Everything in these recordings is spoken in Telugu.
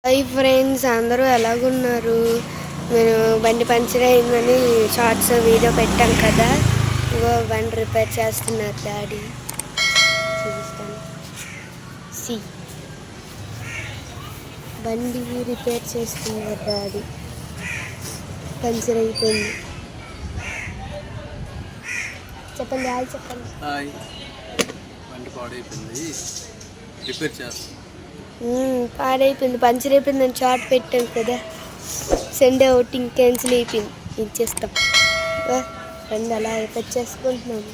హాయ్ ఫ్రెండ్స్, అందరూ ఎలాగున్నారు? నేను బండి పంచర్ అయిందని షార్ట్స్ వీడియో పెట్టాను కదా. ఇగో బండి రిపేర్ చేస్తున్నారు డాడీ. చూపిస్తాను. బండి రిపేర్ చేస్తున్నారు డాడీ. పంచర్ అయిపోయింది. చెప్పండి. హాయ్ చెప్పండి. హాయ్. బండి పాడైపోయింది, రిపేర్ చేస్తాను. పాడైపోయింది, పంచర్ అయిపోయింది అని షార్ట్ పెట్టాను కదా. సండే అవుటింగ్ క్యాన్సిల్ అయిపోయింది. ఇచ్చేస్తాం బండి అలా రిపేర్ చేసుకుంటున్నాం.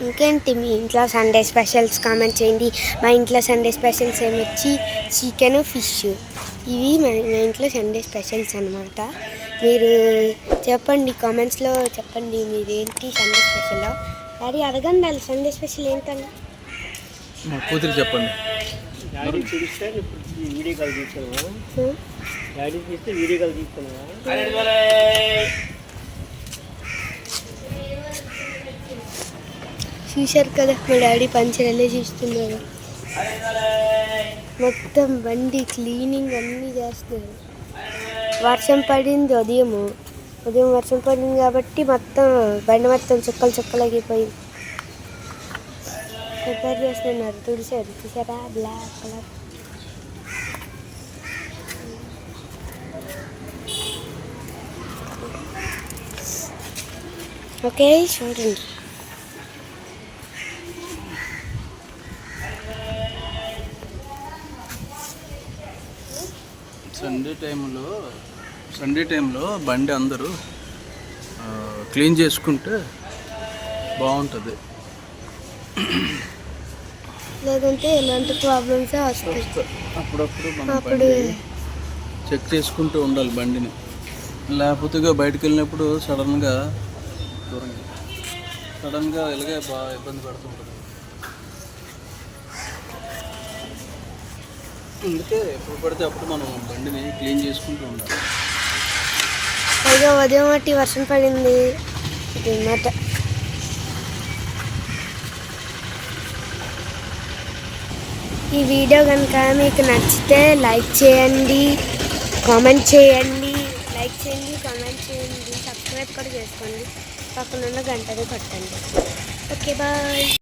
ఇంకేంటి మీ ఇంట్లో సండే స్పెషల్స్ కామెంట్ చేయండి. మా ఇంట్లో సండే స్పెషల్స్ ఏమొచ్చి చికెన్, ఫిష్. ఇవి మా ఇంట్లో సండే స్పెషల్స్ అనమాట. మీరు చెప్పండి, కామెంట్స్లో చెప్పండి మీరేంటి సండే స్పెషల్. డాడీ అడగండి, వాళ్ళు సండే స్పెషల్ ఏంటని. మా కూతురు చెప్పండి. డాడీ చూపిస్తే వీడియో కాల్ తీసుకున్నావా? డాడీ తీస్తే వీడియో కాల్ తీసుకున్నావా? చూశారు కదా, మా డాడీ పంచర్ ఎలా చూస్తున్నారు. మొత్తం బండి క్లీనింగ్ అన్నీ చేస్తున్నారు. వర్షం పడింది ఉదయం వర్షం పడింది కాబట్టి మొత్తం బండి మొత్తం చుక్కలు చుక్కలు అయిపోయింది. రిపేర్ చేస్తున్నారు. తుడిసారు, చూసారా, బ్లాక్ కలర్. ఓకే, చూడండి. సండే టైంలో బండి అందరూ క్లీన్ చేసుకుంటే బాగుంటుంది. లేదంటే ఎలాంటి ప్రాబ్లమ్స్ వస్తాయి. అప్పుడప్పుడు మనం బండి చెక్ చేసుకుంటూ ఉండాలి బండిని. లేకపోతే బయటకు వెళ్ళినప్పుడు సడన్గా ఇలాగే బాగా ఇబ్బంది పడుతుంటుంది. అందుకే ఎప్పుడు పడితే అప్పుడు మనం బండిని క్లీన్ చేసుకుంటూ ఉండాలి. పైగా ఉదయం ఒకటి వర్షం పడింది అన్నమాట. ఈ వీడియో కనుక మీకు నచ్చితే లైక్ చేయండి, కామెంట్ చేయండి. లైక్ చేయండి, కామెంట్ చేయండి, సబ్స్క్రైబ్ కూడా చేసుకోండి. పక్కనున్న గంటనే కొట్టండి. Okay, bye.